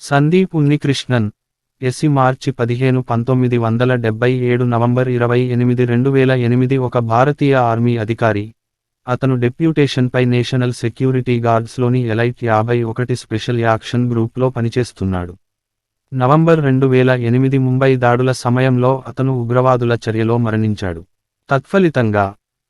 Sandeep Unnikrishnan AC మార్చి 15 1977 November 28 2008 ఒక భారతీయ ఆర్మీ అధికారి. అతను డెప్యూటేషన్పై నేషనల్ సెక్యూరిటీ గార్డ్స్లోని ఎలైట్ 51 స్పెషల్ యాక్షన్ గ్రూప్లో పనిచేస్తున్నాడు. నవంబర్ 2008 ముంబై దాడుల సమయంలో అతను ఉగ్రవాదుల చర్యలో మరణించాడు. తత్ఫలితంగా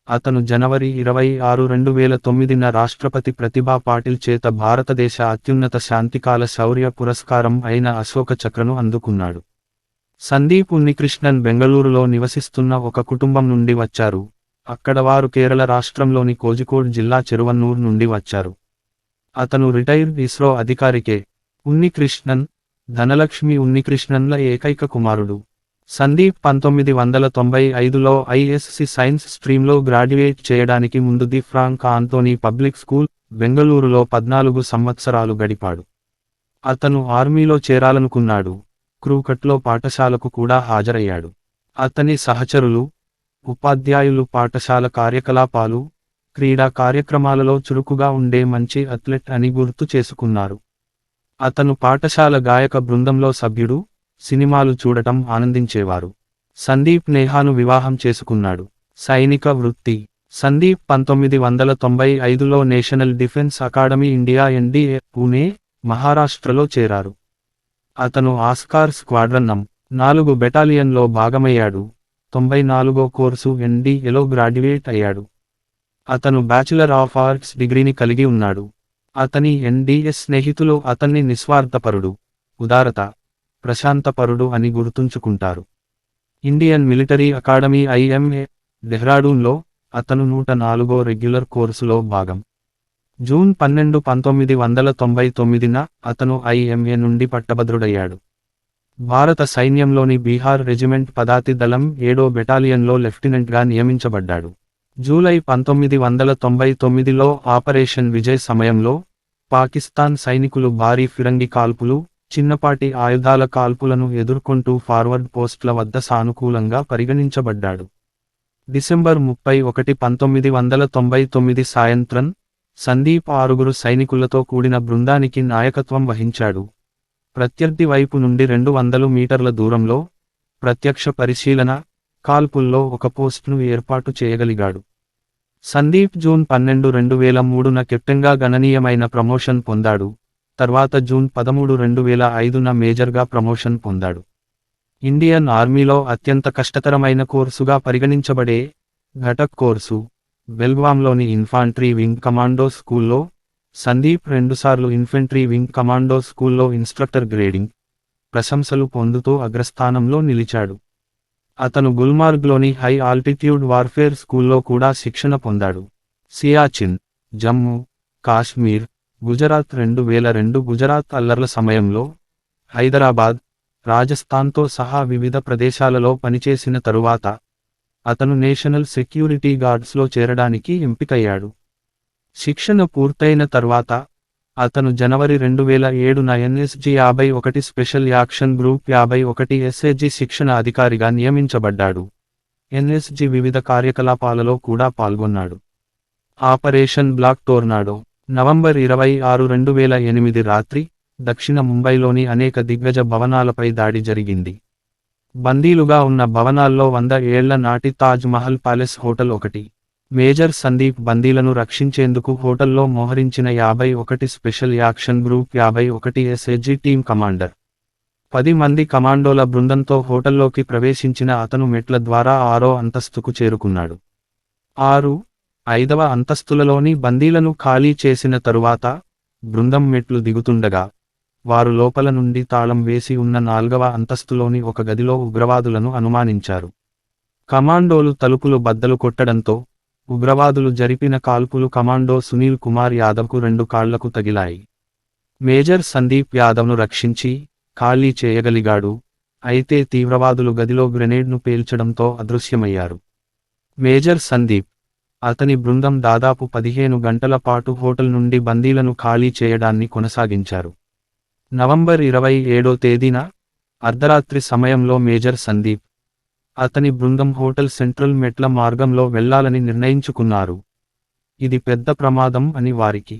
అతను జనవరి 26, 2009న రాష్ట్రపతి ప్రతిభా పాటిల్ చేత భారతదేశ అత్యున్నత శాంతికాల శౌర్య పురస్కారం అయిన అశోక చక్రను అందుకున్నాడు. సందీప్ ఉన్నికృష్ణన్ బెంగళూరులో నివసిస్తున్న ఒక కుటుంబం నుండి వచ్చారు. అక్కడ వారు కేరళ రాష్ట్రంలోని కోజికోడ్ జిల్లా చెరువన్నూర్ నుండి వచ్చారు. అతను రిటైర్డ్ ఇస్రో అధికారి కె. ఉన్నికృష్ణన్, ధనలక్ష్మి ఉన్నికృష్ణన్ల ఏకైక కుమారుడు. సందీప్ 1995లో ఐఎస్సి సైన్స్ స్ట్రీమ్లో గ్రాడ్యుయేట్ చేయడానికి ముందు the Frank Anthony public school, బెంగళూరులో 14 సంవత్సరాలు గడిపాడు. అతను ఆర్మీలో చేరాలనుకున్నాడు. క్రూకట్లో పాఠశాలకు కూడా హాజరయ్యాడు. అతని సహచరులు, ఉపాధ్యాయులు పాఠశాల కార్యకలాపాలు, క్రీడా కార్యక్రమాలలో చురుకుగా ఉండే మంచి అథ్లెట్ అని గుర్తు చేసుకున్నారు. అతను పాఠశాల గాయక బృందంలో సభ్యుడు, సినిమాలు చూడటం ఆనందించేవారు. సందీప్ నేహాను వివాహం చేసుకున్నాడు. సైనిక వృత్తి. సందీప్ 1995లో National Defence Academy India NDA, Pune, మహారాష్ట్రలో చేరారు. అతను ఆస్కార్ స్క్వాడ్రన్ నం. 4 బెటాలియన్లో భాగమయ్యాడు. 94వ కోర్సు ఎన్డీఏలో గ్రాడ్యుయేట్ అయ్యాడు. అతను బ్యాచిలర్ ఆఫ్ ఆర్ట్స్ డిగ్రీని కలిగి ఉన్నాడు. అతని ఎన్డీఏ స్నేహితులు అతన్ని నిస్వార్థపరుడు, ఉదారత, ప్రశాంతపరుడు అని గుర్తుంచుకుంటారు. ఇండియన్ మిలిటరీ అకాడమీ ఐఎంఏ, డెహ్రాడూన్లో అతను 104వ రెగ్యులర్ కోర్సులో భాగం. జూన్ 12, 1999న అతను ఐఎంఏ నుండి పట్టభద్రుడయ్యాడు. భారత సైన్యంలోని బీహార్ రెజిమెంట్ పదాతి దళం 7వ బెటాలియన్లో లెఫ్టినెంట్గా నియమించబడ్డాడు. జూలై 1999లో ఆపరేషన్ విజయ్ సమయంలో పాకిస్తాన్ సైనికులు భారీ ఫిరంగి కాల్పులు, చిన్నపాటి ఆయుధాల కాల్పులను ఎదుర్కొంటూ ఫార్వర్డ్ పోస్ట్ల వద్ద సానుకూలంగా పరిగణించబడ్డాడు. డిసెంబర్ 31, 1999 సాయంత్రం సందీప్ 6 సైనికులతో కూడిన బృందానికి నాయకత్వం వహించాడు. ప్రత్యర్థి వైపు నుండి 200 మీటర్ల దూరంలో ప్రత్యక్ష పరిశీలన, కాల్పుల్లో ఒక పోస్ట్ను ఏర్పాటు చేయగలిగాడు. సందీప్ జూన్ 12, 2003న కెప్టెన్గా గణనీయమైన ప్రమోషన్ పొందాడు. తర్వాత జూన్ 13, 2005న మేజర్గా ప్రమోషన్ పొందాడు. ఇండియన్ ఆర్మీలో అత్యంత కష్టతరమైన కోర్సుగా పరిగణించబడే ఘటక్ కోర్సు, బెల్గాంలోని ఇన్ఫాంట్రీ వింగ్ కమాండో స్కూల్లో సందీప్ 2 సార్లు ఇన్ఫెంట్రీ వింగ్ కమాండో స్కూల్లో ఇన్స్ట్రక్టర్ గ్రేడింగ్, ప్రశంసలు పొందుతూ అగ్రస్థానంలో నిలిచాడు. అతను గుల్మార్గ్లోని హై ఆల్టిట్యూడ్ వార్ఫేర్ స్కూల్లో కూడా శిక్షణ పొందాడు. సియాచిన్, జమ్మూ, కాశ్మీర్, గుజరాత్ 2002 గుజరాత్ అల్లర్ల సమయంలో హైదరాబాద్, రాజస్థాన్తో సహా వివిధ ప్రదేశాలలో పనిచేసిన తరువాత అతను నేషనల్ సెక్యూరిటీ గార్డ్స్లో చేరడానికి ఎంపికయ్యాడు. శిక్షణ పూర్తయిన తర్వాత అతను జనవరి 2007న NSG 51 special action group 51 SAG శిక్షణ అధికారిగా నియమించబడ్డాడు. ఎన్ఎస్జి వివిధ కార్యకలాపాలలో కూడా పాల్గొన్నాడు. Operation black tornado. నవంబర్ 26, 2008 రాత్రి దక్షిణ ముంబైలోని అనేక దిగ్గజ భవనాలపై దాడి జరిగింది. బందీలుగా ఉన్న భవనాల్లో 100 ఏళ్ల నాటి తాజ్ మహల్ ప్యాలెస్ హోటల్ ఒకటి. మేజర్ సందీప్ బందీలను రక్షించేందుకు హోటల్లో మోహరించిన 51 special action group 51 ఎస్ఏజి team commander. 10 మంది కమాండోల బృందంతో హోటల్లోకి ప్రవేశించిన అతను మెట్ల ద్వారా 6వ అంతస్తుకు చేరుకున్నాడు. 5వ అంతస్తులలోని బందీలను ఖాళీ చేసిన తరువాత బృందం మెట్లు దిగుతుండగా వారు లోపల నుండి తాళం వేసి ఉన్న 4వ అంతస్తులోని ఒక గదిలో ఉగ్రవాదులను అనుమానించారు. కమాండోలు తలుపులు బద్దలు కొట్టడంతో ఉగ్రవాదులు జరిపిన కాల్పులు కమాండో సునీల్ కుమార్ యాదవ్కు 2 కాళ్లకు తగిలాయి. మేజర్ సందీప్ యాదవ్ను రక్షించి ఖాళీ చేయగలిగాడు. అయితే తీవ్రవాదులు గదిలో గ్రెనేడ్ను పేల్చడంతో అదృశ్యమయ్యారు. మేజర్ సందీప్, అతని బృందం దాదాపు 15 గంటల పాటు హోటల్ నుండి బందీలను ఖాళీ చేయడాన్ని కొనసాగించారు. నవంబర్ 27వ తేదీన అర్ధరాత్రి సమయంలో మేజర్ సందీప్, అతని బృందం హోటల్ సెంట్రల్ మెట్ల మార్గంలో వెళ్లాలని నిర్ణయించుకున్నారు. ఇది పెద్ద ప్రమాదం అని వారికి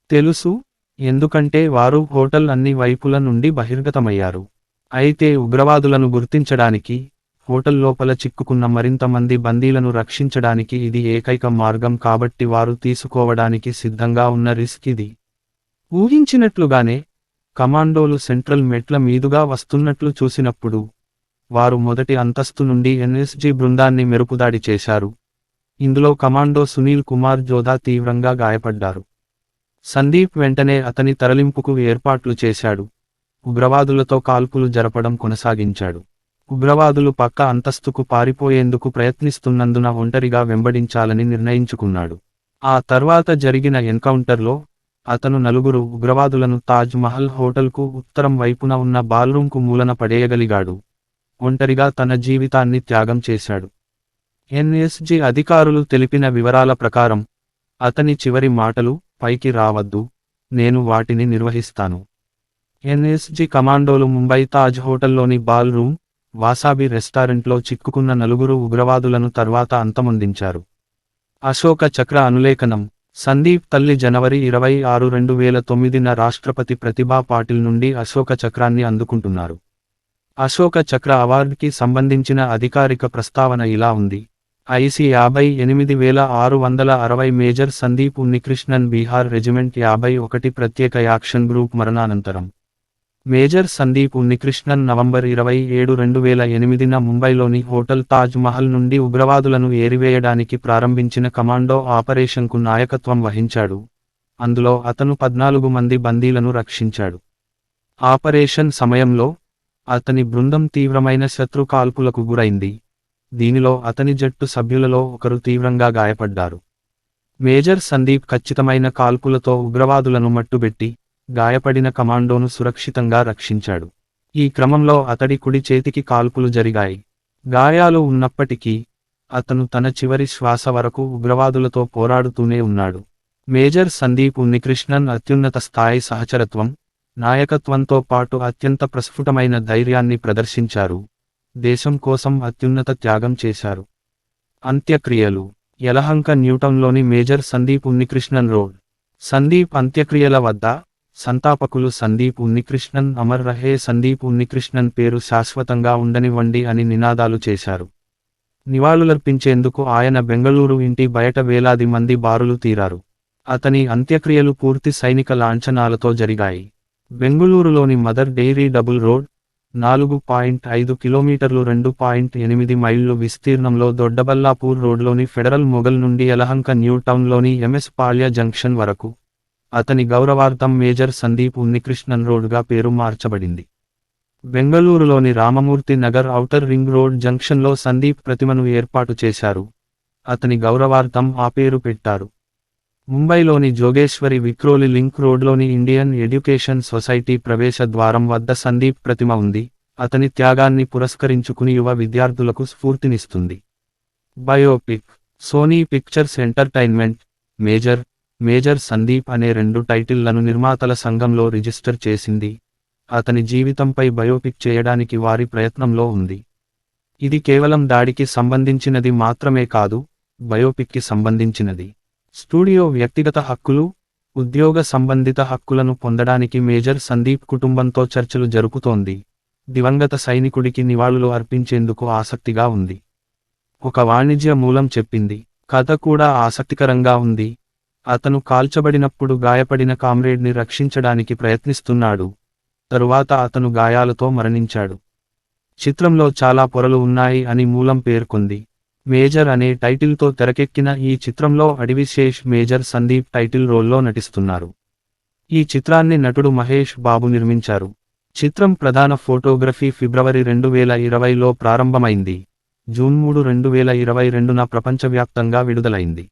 తెలుసు. ఎందుకంటే వారు హోటల్ అన్ని వైపుల నుండి బహిర్గతమయ్యారు. అయితే ఉగ్రవాదులను గుర్తించడానికి, హోటల్ లోపల చిక్కుకున్న మరింత మంది బందీలను రక్షించడానికి ఇది ఏకైక మార్గం కాబట్టి వారు తీసుకోవడానికి సిద్ధంగా ఉన్న రిస్క్ ఇది. ఊహించినట్లుగానే, కమాండోలు సెంట్రల్ మెట్ల మీదుగా వస్తున్నట్లు చూసినప్పుడు, వారు మొదటి అంతస్తు నుండి ఎన్ఎస్జీ బృందాన్ని మెరుపుదాడి చేశారు. ఇందులో కమాండో సునీల్ కుమార్ జోధా తీవ్రంగా గాయపడ్డారు. సందీప్ వెంటనే అతని తరలింపుకు ఏర్పాట్లు చేశాడు. ఉగ్రవాదులతో కాల్పులు జరపడం కొనసాగించాడు. ఉగ్రవాదులు పక్క అంతస్తుకు పారిపోయేందుకు ప్రయత్నిస్తున్నందున ఒంటరిగా వెంబడించాలని నిర్ణయించుకున్నాడు. ఆ తర్వాత జరిగిన ఎన్కౌంటర్లో, అతను 4 ఉగ్రవాదులను తాజ్ మహల్ హోటల్కు ఉత్తరం వైపున ఉన్న బాల్రూమ్కు మూలన పడేయగలిగాడు. ఒంటరిగా తన జీవితాన్ని త్యాగం చేశాడు. ఎన్ఎస్జీ అధికారులు తెలిపిన వివరాల ప్రకారం, అతని చివరి మాటలు, పైకి రావద్దు, నేను వాటిని నిర్వహిస్తాను. ఎన్ఎస్జీ కమాండోలు ముంబై తాజ్ హోటల్లోని బాల్ రూమ్, వాసాబీ రెస్టారెంట్లో చిక్కుకున్న 4 ఉగ్రవాదులను తర్వాత అంతమొందించారు. అశోక చక్ర అనులేఖనం: సందీప్ తల్లి జనవరి 26, 2009న రాష్ట్రపతి ప్రతిభా పాటిల్ నుండి అశోక చక్రాన్ని అందుకుంటున్నారు. అశోక చక్ర అవార్డుకి సంబంధించిన అధికారిక ప్రస్తావన ఇలా ఉంది: IC 58,660 major Sandeep Unnikrishnan Bihar regiment 51 ప్రత్యేక యాక్షన్ గ్రూప్ మరణానంతరం. మేజర్ సందీప్ ఉన్నికృష్ణన్ నవంబర్ 27, 2008న ముంబైలోని హోటల్ తాజ్ మహల్ నుండి ఉగ్రవాదులను ఏరివేయడానికి ప్రారంభించిన కమాండో ఆపరేషన్కు నాయకత్వం వహించాడు. అందులో అతను 14 మంది బందీలను రక్షించాడు. ఆపరేషన్ సమయంలో, అతని బృందం తీవ్రమైన శత్రు కాల్పులకు గురైంది. దీనిలో అతని జట్టు సభ్యులలో ఒకరు తీవ్రంగా గాయపడ్డారు. మేజర్ సందీప్ ఖచ్చితమైన కాల్పులతో ఉగ్రవాదులను మట్టుబెట్టి, గాయపడిన కమాండోను సురక్షితంగా రక్షించాడు. ఈ క్రమంలో అతడి కుడి చేతికి కాల్పులు జరిగాయి. గాయాలు ఉన్నప్పటికీ, అతను తన చివరి శ్వాస వరకు ఉగ్రవాదులతో పోరాడుతూనే ఉన్నాడు. మేజర్ సందీప్ ఉన్నికృష్ణన్ అత్యున్నత స్థాయి సహచరత్వం, నాయకత్వంతో పాటు అత్యంత ప్రస్ఫుటమైన ధైర్యాన్ని ప్రదర్శించారు. దేశం కోసం అత్యున్నత త్యాగం చేశారు. అంత్యక్రియలు: యలహంక న్యూటౌన్లోని మేజర్ సందీప్ ఉన్నికృష్ణన్ రోడ్. సందీప్ అంత్యక్రియల వద్ద, సంతాపకులు సందీప్ ఉన్నికృష్ణన్ అమర్ రహే సందీప్ ఉన్నికృష్ణన్ పేరు శాశ్వతంగా ఉండనివ్వండి అని నినాదాలు చేశారు. నివాళులర్పించేందుకు ఆయన బెంగళూరు ఇంటి బయట వేలాది మంది బారులు తీరారు. అతని అంత్యక్రియలు పూర్తి సైనిక లాంఛనాలతో జరిగాయి. బెంగుళూరులోని మదర్ డెయిరీ డబుల్ రోడ్, 4.5 కిలోమీటర్లు 2.8 మైళ్ళు విస్తీర్ణంలో దొడ్డబల్లాపూర్ రోడ్లోని ఫెడరల్ మొగల్ నుండి యలహంక న్యూ టౌన్లోని ఎంఎస్ పాళ్య జంక్షన్ వరకు, అతని గౌరవార్థం మేజర్ సందీప్ ఉన్నికృష్ణన్ రోడ్గా పేరు మార్చబడింది. బెంగళూరులోని Ramamurthy Nagar outer ring road జంక్షన్లో సందీప్ ప్రతిమను ఏర్పాటు చేశారు. అతని గౌరవార్థం ఆ పేరు పెట్టారు. ముంబైలోని జోగేశ్వరి విక్రోలి లింక్ రోడ్లోని ఇండియన్ ఎడ్యుకేషన్ సొసైటీ ప్రవేశ ద్వారం వద్ద సందీప్ ప్రతిమ ఉంది. అతని త్యాగాన్ని పురస్కరించుకుని యువ విద్యార్థులకు స్ఫూర్తినిస్తుంది. Biopic: Sony Pictures entertainment, major Sandeep అనే 2 టైటిళ్లను నిర్మాతల సంఘంలో రిజిస్టర్ చేసింది. అతని జీవితంపై బయోపిక్ చేయడానికి వారి ప్రయత్నంలో ఉంది. ఇది కేవలం దాడికి సంబంధించినది మాత్రమే కాదు, బయోపిక్కి సంబంధించినది. స్టూడియో వ్యక్తిగత హక్కులు, ఉద్యోగ సంబంధిత హక్కులను పొందడానికి మేజర్ సందీప్ కుటుంబంతో చర్చలు జరుపుతోంది. దివంగత సైనికుడికి నివాళులు అర్పించేందుకు ఆసక్తిగా ఉంది. ఒక వాణిజ్య మూలం చెప్పింది. కథ కూడా ఆసక్తికరంగా ఉంది. అతను కాల్చబడినప్పుడు గాయపడిన కామ్రేడ్ని రక్షించడానికి ప్రయత్నిస్తున్నాడు. తరువాత అతను గాయాలతో మరణించాడు. చిత్రంలో చాలా పొరలు ఉన్నాయి అని మూలం పేర్కొంది. మేజర్ అనే టైటిల్తో తెరకెక్కిన ఈ చిత్రంలో అడివిశేష్ మేజర్ సందీప్ టైటిల్ రోల్లో నటిస్తున్నారు. ఈ చిత్రాన్ని నటుడు మహేష్ బాబు నిర్మించారు. చిత్రం ప్రధాన ఫోటోగ్రఫీ ఫిబ్రవరి 2020లో ప్రారంభమైంది. జూన్ 3, 2022న ప్రపంచవ్యాప్తంగా విడుదలైంది.